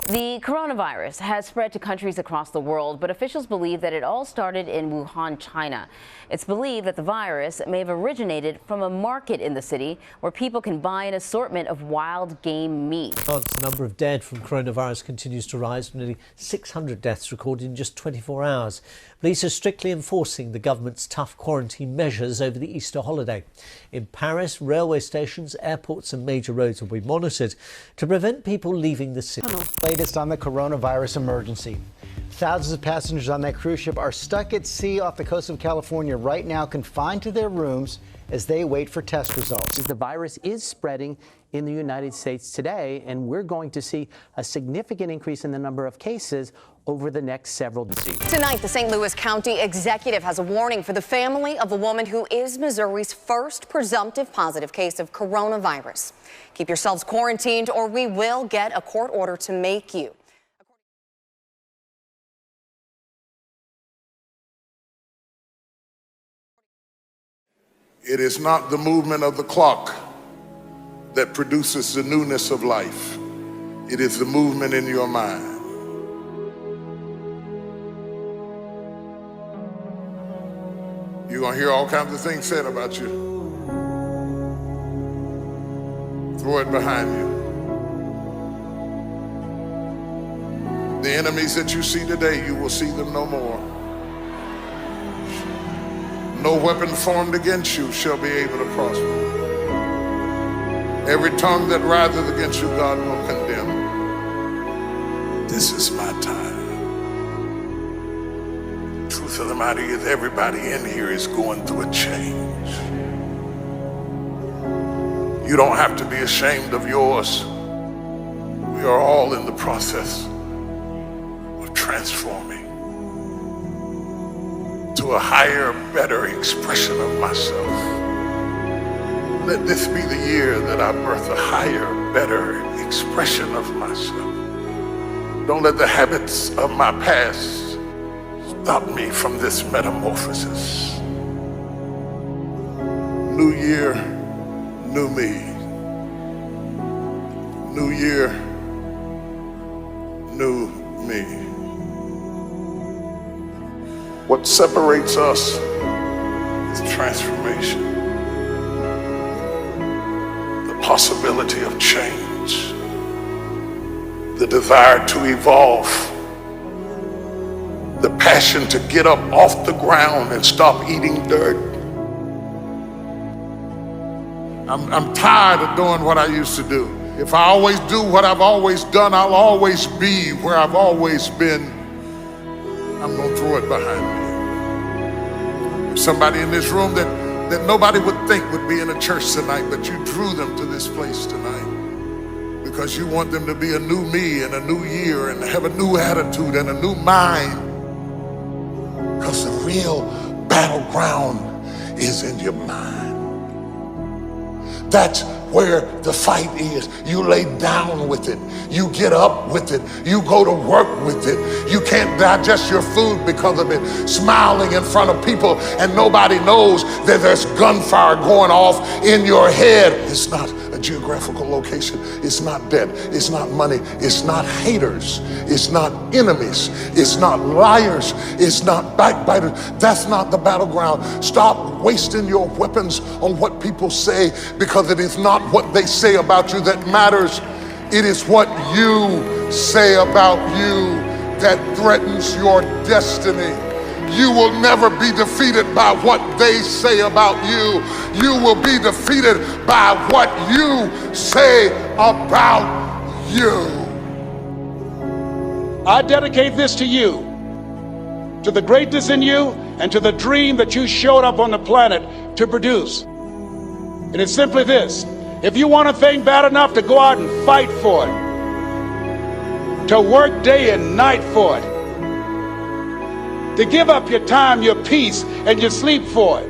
The coronavirus has spread to countries across the world, but officials believe that it all started in Wuhan, China. It's believed that the virus may have originated from a market in the city where people can buy an assortment of wild game meat. The number of dead from coronavirus continues to rise, with nearly 600 deaths recorded in just 24 hours. Police are strictly enforcing the government's tough quarantine measures over the Easter holiday. In Paris, railway stations, airports and major roads will be monitored to prevent people leaving the city. Latest on the coronavirus emergency. Thousands of passengers on that cruise ship are stuck at sea off the coast of California right now, confined to their rooms as they wait for test results. The virus is spreading in the United States today, and we're going to see a significant increase in the number of cases over the next several days. Tonight, the St. Louis County executive has a warning for the family of a woman who is Missouri's first presumptive positive case of coronavirus. Keep yourselves quarantined or we will get a court order to make you. It is not the movement of the clock that produces the newness of life. It is the movement in your mind. You're going to hear all kinds of things said about you. Throw it behind you. The enemies that you see today, you will see them no more. No weapon formed against you shall be able to prosper. Every tongue that riseth against you, God will condemn. This is my time. Truth of the matter is, everybody in here is going through a change. You don't have to be ashamed of yours. We are all in the process of transforming to a higher, better expression of myself. Let this be the year that I birth a higher, better expression of myself. Don't let the habits of my past stop me from this metamorphosis. New year, new me. New year, new me. What separates us is transformation. The possibility of change. The desire to evolve. The passion to get up off the ground and stop eating dirt. I'm tired of doing what I used to do. If I always do what I've always done, I'll always be where I've always been. I'm going to throw it behind me. There's somebody in this room that nobody would think would be in a church tonight, but you drew them to this place tonight because you want them to be a new me and a new year and have a new attitude and a new mind. Because the real battleground is in your mind. That's where the fight is. You lay down with it. You get up with it. You go to work with it. You can't digest your food because of it. Smiling in front of people and nobody knows that there's gunfire going off in your head. It's not a geographical location. It's not debt. It's not money. It's not haters. It's not enemies. It's not liars. It's not backbiters. That's not the battleground. Stop wasting your weapons on what people say, because it is not what they say about you that matters. It is what you say about you that threatens your destiny. You will never be defeated by what they say about you. You will be defeated by what you say about you. I dedicate this to you, to the greatness in you, and to the dream that you showed up on the planet to produce. And it's simply this: if you want a thing bad enough to go out and fight for it, to work day and night for it, to give up your time, your peace, and your sleep for it,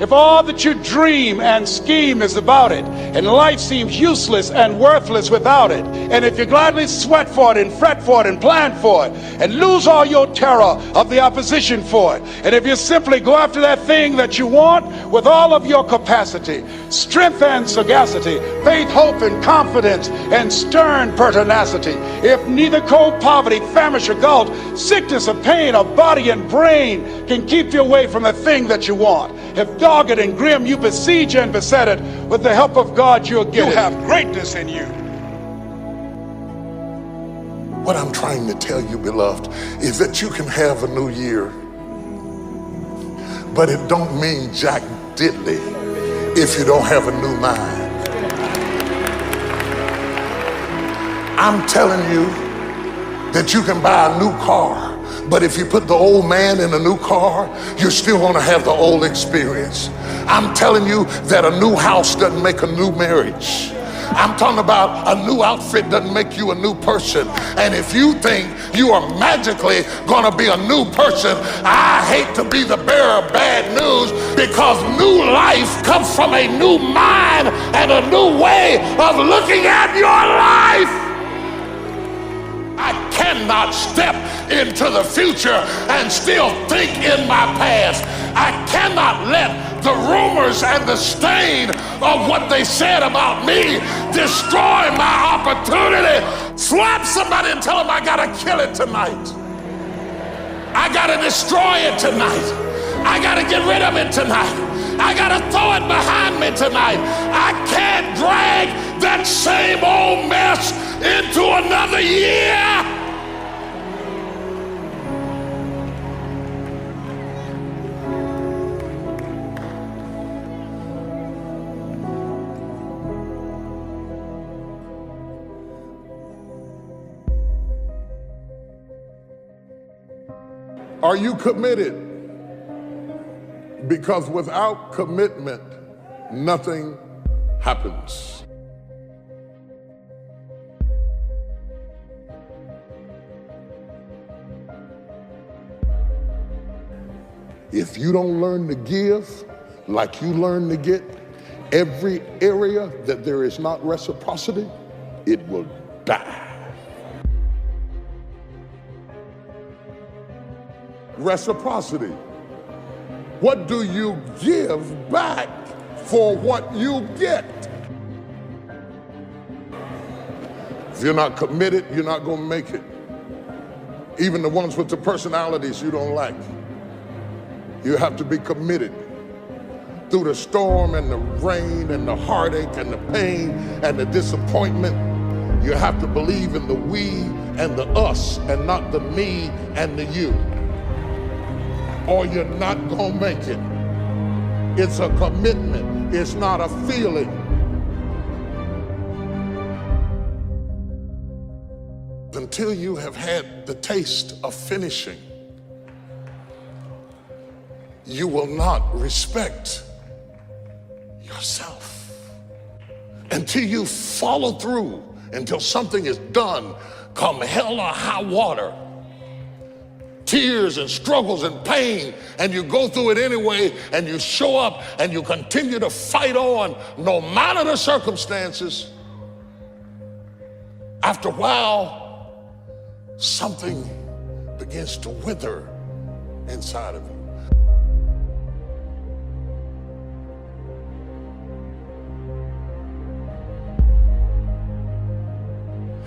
if all that you dream and scheme is about it, and life seems useless and worthless without it, and if you gladly sweat for it and fret for it and plan for it, and lose all your terror of the opposition for it, and if you simply go after that thing that you want with all of your capacity, strength and sagacity, faith, hope and confidence, and stern pertinacity, if neither cold poverty, famish or gulf, sickness or pain of body and brain can keep you away from the thing that you want, if dogged and grim you besiege and beset it, with the help of God you'll get it. You have greatness in you. What I'm trying to tell you, beloved, is that you can have a new year, but it don't mean jack diddly if you don't have a new mind. I'm telling you that you can buy a new car, but if you put the old man in a new car, you're still going to have the old experience. I'm telling you that a new house doesn't make a new marriage. I'm talking about a new outfit doesn't make you a new person. And if you think you are magically going to be a new person, I hate to be the bearer of bad news, because new life comes from a new mind and a new way of looking at your life. I cannot step into the future and still think in my past. I cannot let the rumors and the stain of what they said about me destroy my opportunity. Slap somebody and tell them I gotta kill it tonight. I gotta destroy it tonight. I gotta get rid of it tonight. I gotta throw it behind me tonight. I can't drag that same old mess into another year. Are you committed? Because without commitment, nothing happens. If you don't learn to give like you learn to get, every area that there is not reciprocity, it will die. Reciprocity. What do you give back for what you get? If you're not committed, you're not going to make it. Even the ones with the personalities you don't like. You have to be committed. Through the storm and the rain and the heartache and the pain and the disappointment, you have to believe in the we and the us and not the me and the you. Or you're not gonna make it. It's a commitment, it's not a feeling. Until you have had the taste of finishing, you will not respect yourself. Until you follow through, until something is done, come hell or high water, tears and struggles and pain, and you go through it anyway, and you show up and you continue to fight on no matter the circumstances. After a while, something begins to wither inside of you.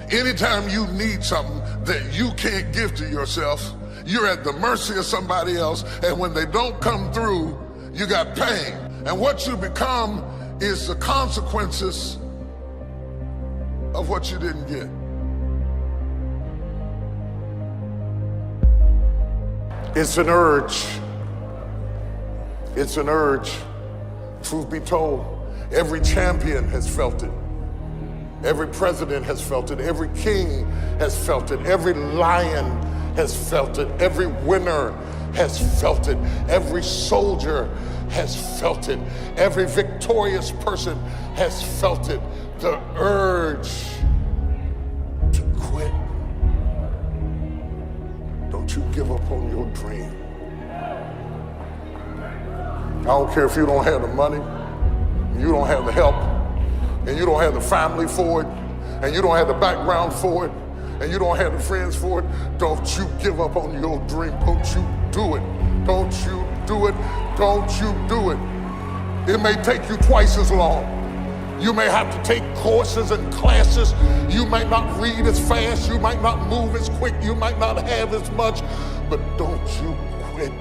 Anytime you need something that you can't give to yourself, you're at the mercy of somebody else, and when they don't come through, you got pain. And what you become is the consequences of what you didn't get. It's an urge. It's an urge. Truth be told, every champion has felt it. Every president has felt it. Every king has felt it. Every lion has felt it. Every winner has felt it. Every soldier has felt it. Every victorious person has felt it. The urge to quit. Don't you give up on your dream. don't care if you don't have the money, and you don't have the help, and you don't have the family for it, and you don't have the background for it, and you don't have the friends for it. Don't you give up on your dream. Don't you do it. Don't you do it. Don't you do it. It may take you twice as long. You may have to take courses and classes. You might not read as fast. You might not move as quick. You might not have as much, but don't you quit.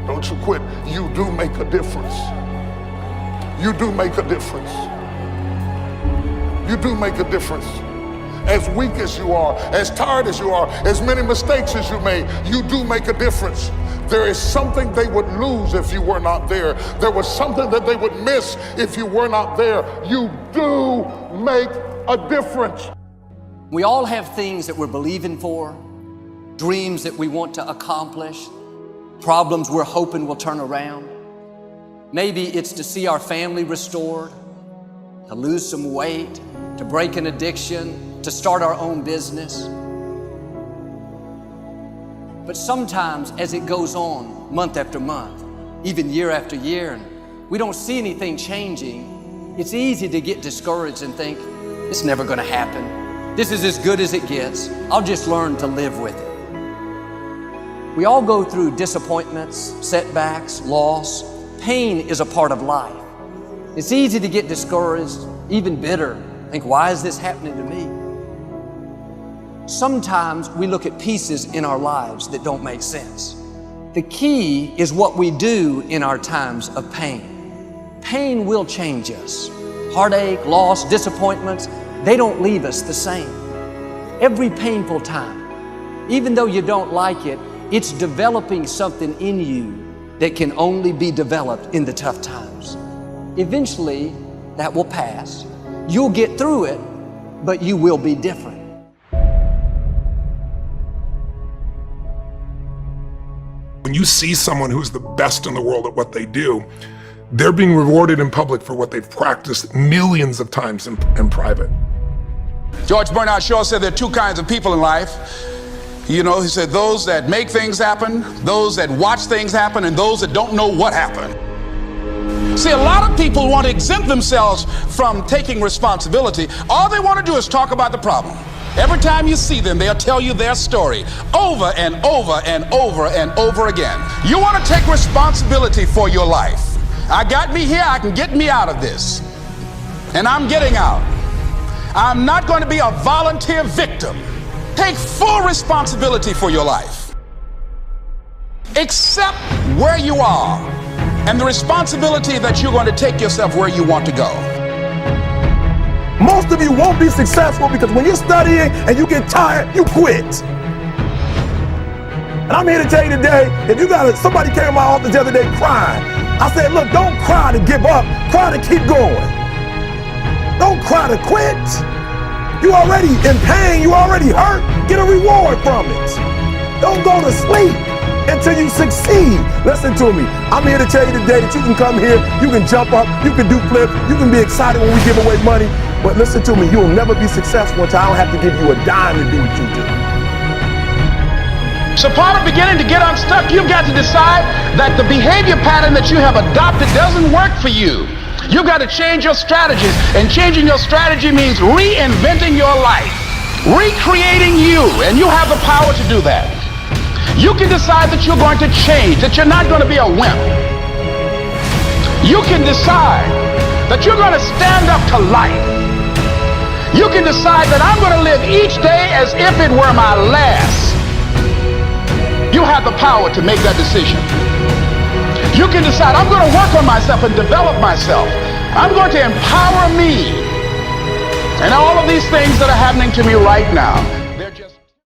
Don't you quit. You do make a difference. You do make a difference. You do make a difference. As weak as you are, as tired as you are, as many mistakes as you made, you do make a difference. There is something they would lose if you were not there. There was something that they would miss if you were not there. You do make a difference. We all have things that we're believing for, dreams that we want to accomplish, problems we're hoping will turn around. Maybe it's to see our family restored, to lose some weight, to break an addiction, to start our own business. But sometimes as it goes on month after month, even year after year, and we don't see anything changing, it's easy to get discouraged and think, it's never gonna happen. This is as good as it gets. I'll just learn to live with it. We all go through disappointments, setbacks, loss. Pain is a part of life. It's easy to get discouraged, even bitter. Think, why is this happening to me? Sometimes we look at pieces in our lives that don't make sense. The key is what we do in our times of pain. Pain will change us. Heartache, loss, disappointments, they don't leave us the same. Every painful time, even though you don't like it, it's developing something in you that can only be developed in the tough times. Eventually, that will pass. You'll get through it, but you will be different. When you see someone who's the best in the world at what they do, they're being rewarded in public for what they've practiced millions of times in private. George Bernard Shaw said there are two kinds of people in life. You know, he said those that make things happen, those that watch things happen, and those that don't know what happened. See, a lot of people want to exempt themselves from taking responsibility. All they want to do is talk about the problem. Every time you see them, they'll tell you their story over and over and over and over again. You want to take responsibility for your life. I got me here, I can get me out of this. And I'm getting out. I'm not going to be a volunteer victim. Take full responsibility for your life. Accept where you are and the responsibility that you're going to take yourself where you want to go. Most of you won't be successful because when you're studying and you get tired, you quit. And I'm here to tell you today, if you somebody came to my office the other day crying. I said, look, don't cry to give up, cry to keep going. Don't cry to quit. You already in pain, you already hurt, get a reward from it. Don't go to sleep until you succeed. Listen to me, I'm here to tell you today that you can come here, you can jump up, you can do flips, you can be excited when we give away money, but listen to me, you'll never be successful until I don't have to give you a dime to do what you do. So part of beginning to get unstuck, you've got to decide that the behavior pattern that you have adopted doesn't work for you. You've got to change your strategies, and changing your strategy means reinventing your life, recreating you, and you have the power to do that. You can decide that you're going to change, that you're not going to be a wimp. You can decide that you're going to stand up to life. You can decide that I'm going to live each day as if it were my last. You have the power to make that decision. You can decide, I'm going to work on myself and develop myself. I'm going to empower me. And all of these things that are happening to me right now,